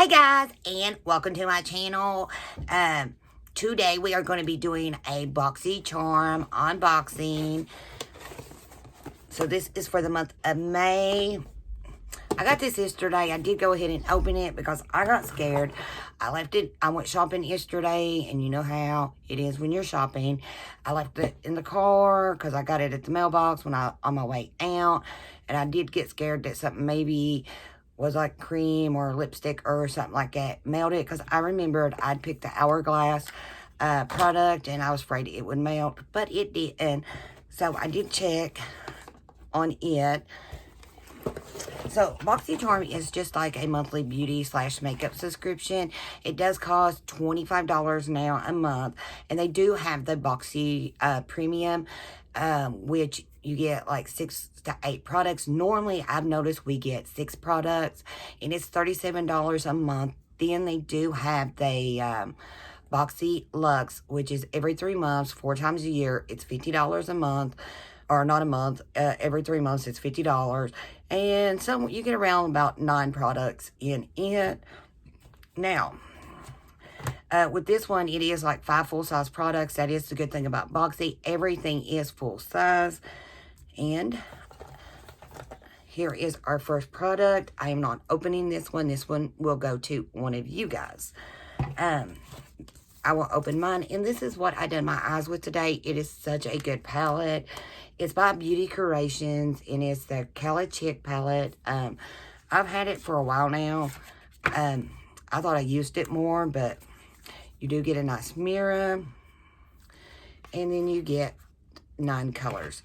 Hey guys, and welcome to my channel. Today we are going to be doing a Boxycharm unboxing. So this is for the month of May. I got this yesterday. I did go ahead and open it because I got scared. I went shopping yesterday, and you know how it is when you're shopping. I left it in the car because I got it at the mailbox on my way out. And I did get scared that something maybe was like cream or lipstick or something like that melted, because I remembered I'd picked the Hourglass product and I was afraid it would melt, but it didn't. So I did check on it. So Boxycharm is just like a monthly beauty / makeup subscription. It does cost $25 now a month, and they do have the Boxy Premium, which you get like 6 to 8 products. Normally, I've noticed we get 6 products, and it's $37 a month. Then they do have the Boxy Luxe, which is every 3 months, 4 times a year. It's $50 a month, or not a month. Every 3 months, it's $50, and so you get around about 9 products in it. Now, with this one, it is like 5 full-size products. That is the good thing about Boxy. Everything is full-size. And here is our first product. I am not opening this one. This one will go to one of you guys. I will open mine. And this is what I done my eyes with today. It is such a good palette. It's by Beauty Creations, and it's the Cali Chick palette. I've had it for a while now. I thought I used it more, but you do get a nice mirror, and then you get 9 colors.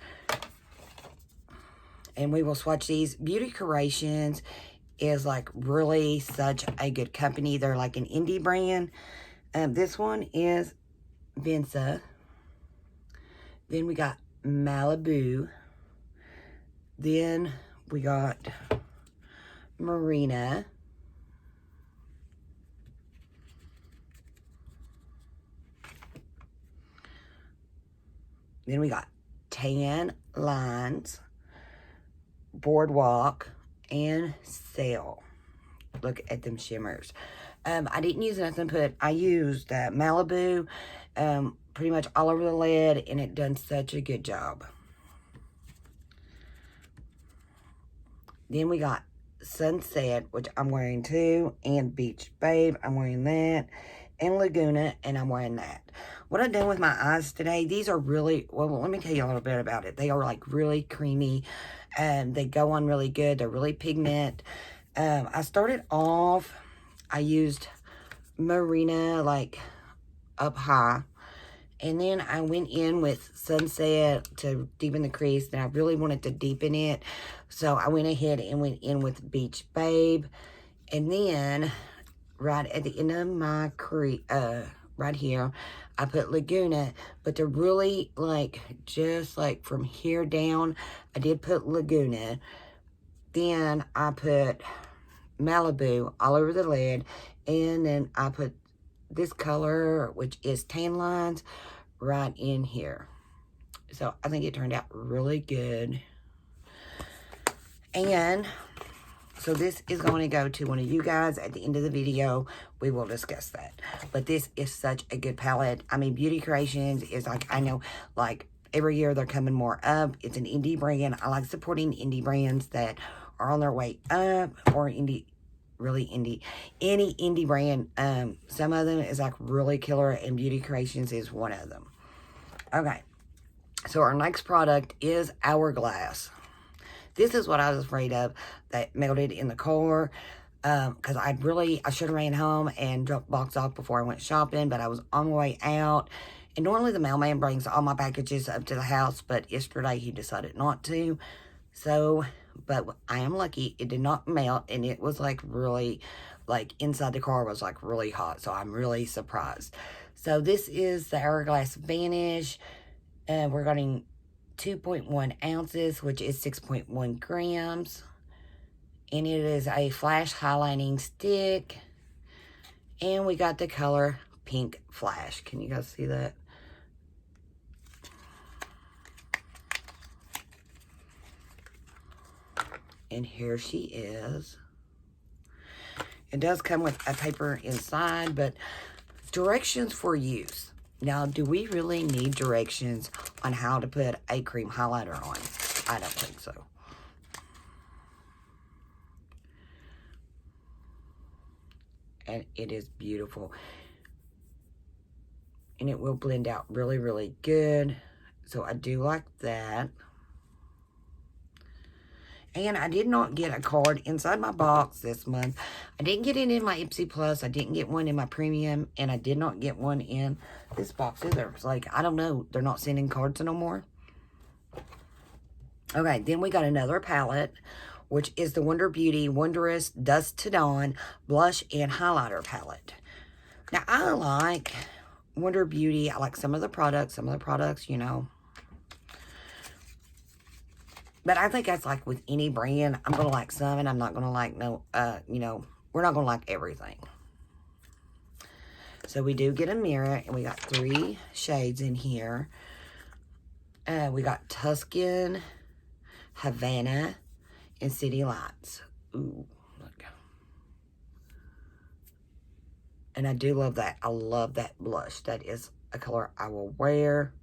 And we will swatch these. Beauty Creations is like really such a good company. They're like an indie brand. This one is Vinsa. Then we got Malibu. Then we got Marina. Then we got Tan Lines, Boardwalk, and Sail. Look at them shimmers. I didn't use nothing I used Malibu pretty much all over the lid, and it done such a good job. Then we got Sunset, which I'm wearing too, and Beach Babe, I'm wearing that, and Laguna, and I'm wearing that. What I've done with my eyes today, these are really, well, let me tell you a little bit about it. They are like really creamy, and they go on really good. They're really pigment. I started off, I used Marina like up high, and then I went in with Sunset to deepen the crease. And I really wanted to deepen it, so I went ahead and went in with Beach Babe. And then right at the end of my crease, right here, I put Laguna. But to really like, just like from here down, I did put Laguna. Then I put Malibu all over the lid, and then I put this color, which is Tan Lines, right in here. So I think it turned out really good. And so this is going to go to one of you guys at the end of the video. We will discuss that. But this is such a good palette. I mean, Beauty Creations is like, I know, like every year they're coming more up. It's an indie brand. I like supporting indie brands that are on their way up, or any indie brand. Some of them is like really killer, and Beauty Creations is one of them. Okay, so our next product is Hourglass. This is what I was afraid of, that melted in the car, because I should have ran home and dropped the box off before I went shopping, but I was on my way out. And normally the mailman brings all my packages up to the house, but yesterday he decided not to. So, but I am lucky, it did not melt, and it was like really, like inside the car was like really hot, so I'm really surprised. So this is the Hourglass Vanish. We're getting 2.1 ounces, which is 6.1 grams. And it is a flash highlighting stick. And we got the color Pink Flash. Can you guys see that? And here she is. It does come with a paper inside, but directions for use. Now, do we really need directions on how to put a cream highlighter on? I don't think so. And it is beautiful. And it will blend out really, really good. So I do like that. And I did not get a card inside my box this month. I didn't get it in my Ipsy Plus. I didn't get one in my Premium. And I did not get one in this box either. It's like, I don't know. They're not sending cards no more. Okay, then we got another palette, which is the Wonder Beauty Wondrous Dusk to Dawn Blush and Highlighter Palette. Now, I like Wonder Beauty. I like some of the products. Some of the products, you know. But I think that's like with any brand. I'm going to like some and I'm not going to like no, you know, we're not going to like everything. So we do get a mirror and we got 3 shades in here. We got Tuscan, Havana, and City Lights. Ooh, look. And I do love that. I love that blush. That is a color I will wear.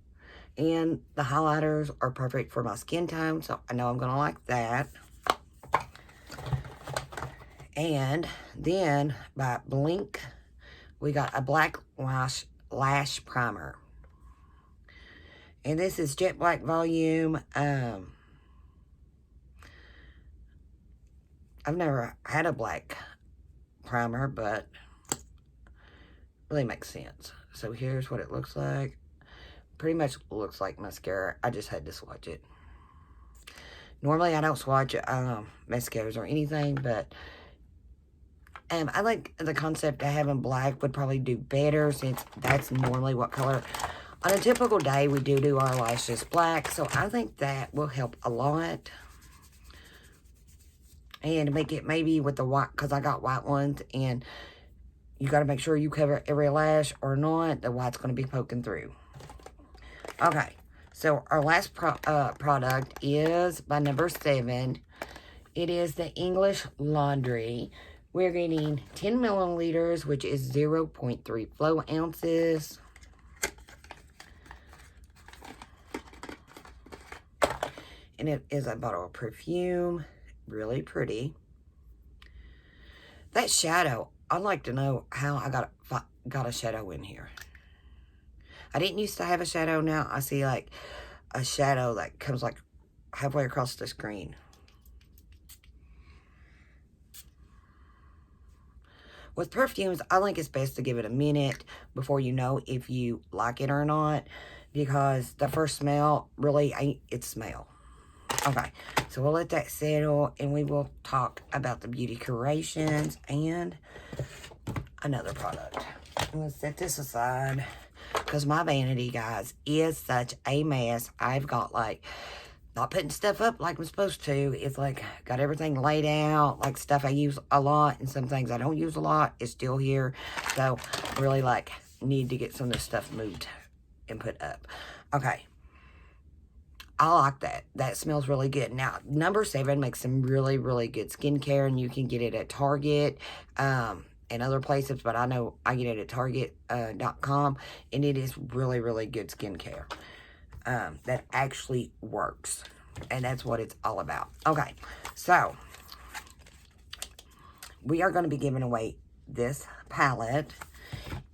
And the highlighters are perfect for my skin tone, so I know I'm going to like that. And then by Blink, we got a black lash primer. And this is Jet Black Volume. I've never had a black primer, but really makes sense. So here's what it looks like. Pretty much looks like mascara. I just had to swatch it. Normally, I don't swatch mascaras or anything, but I like the concept of having black would probably do better since that's normally what color. On a typical day, we do our lashes black, so I think that will help a lot. And make it maybe with the white, because I got white ones, and you got to make sure you cover every lash or not. The white's going to be poking through. Okay, so our last product is by number 7. It is the English Laundry. We're getting 10 milliliters, which is 0.3 flow ounces. And it is a bottle of perfume. Really pretty. That shadow, I'd like to know how I got a shadow in here. I didn't used to have a shadow. Now I see like a shadow that comes like halfway across the screen. With perfumes, I think it's best to give it a minute before you know if you like it or not, because the first smell really ain't its smell. Okay, so we'll let that settle and we will talk about the Beauty Creations and another product. I'm going to set this aside because my vanity, guys, is such a mess. I've got like, not putting stuff up like I'm supposed to. It's like, got everything laid out, like stuff I use a lot and some things I don't use a lot is still here. So, really like, need to get some of this stuff moved and put up. Okay. I like that. That smells really good. Now, number 7 makes some really, really good skincare, and you can get it at Target and other places, but I know I get it at Target.com, and it is really, really good skincare that actually works, and that's what it's all about. Okay, so we are going to be giving away this palette,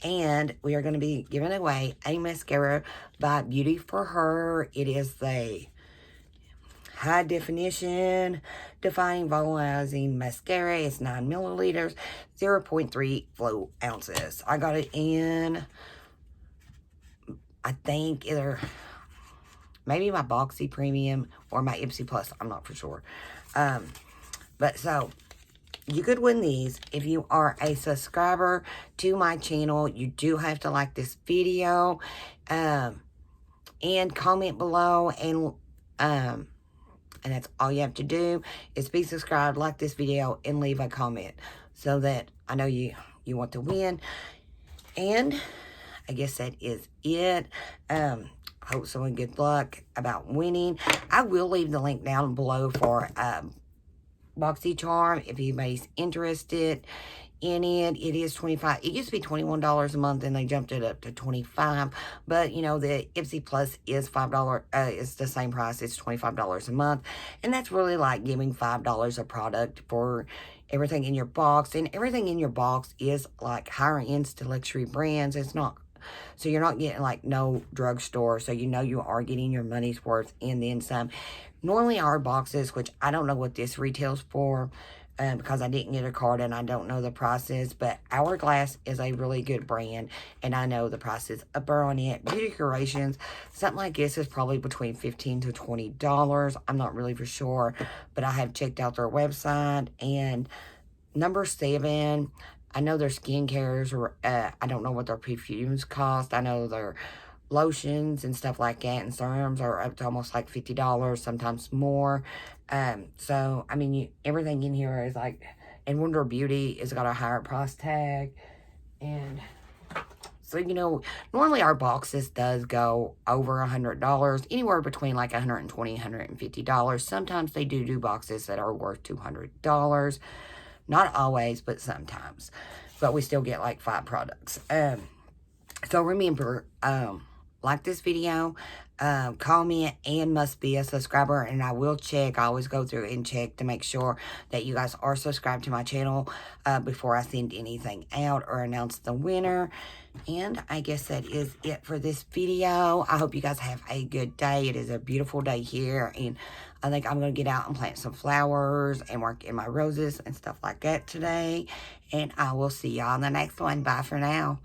and we are going to be giving away a mascara by Beauty for Her. It is the high definition defining volumizing mascara. It's 9 milliliters, 0.3 flow ounces. I got it in, I think, either maybe my Boxy Premium or my Ipsy Plus. I'm not for sure. But so, you could win these if you are a subscriber to my channel. You do have to like this video and comment below, and that's all you have to do is be subscribed, like this video, and leave a comment so that I know you want to win. And I guess that is it. Hope someone good luck about winning. I will leave the link down below for Boxycharm if anybody's interested in it. It is $25. It used to be $21 a month, and they jumped it up to $25. But, you know, the Ipsy Plus is $5. It's the same price. It's $25 a month. And that's really like giving $5 a product for everything in your box. And everything in your box is like higher end to luxury brands. It's not, so you're not getting like no drugstore. So you know you are getting your money's worth and then some. Normally our boxes, which I don't know what this retails for, because I didn't get a card and I don't know the prices, but Hourglass is a really good brand, and I know the prices upper on it. Beauty Curations, something like this is probably between $15 to $20. I'm not really for sure, but I have checked out their website. And number 7, I know their skincares, or I don't know what their perfumes cost. I know their lotions and stuff like that and serums are up to almost like $50, sometimes more. So I mean, everything in here is like, and Wonder Beauty has got a higher price tag. And so, you know, normally our boxes does go over $100, anywhere between like $120, $150. Sometimes they do boxes that are worth $200. Not always, but sometimes. But we still get like 5 products. So remember, like this video, comment, and must be a subscriber, and I will check. I always go through and check to make sure that you guys are subscribed to my channel before I send anything out or announce the winner. And I guess that is it for this video. I hope you guys have a good day. It is a beautiful day here, and I think I'm going to get out and plant some flowers and work in my roses and stuff like that today. And I will see y'all in the next one. Bye for now.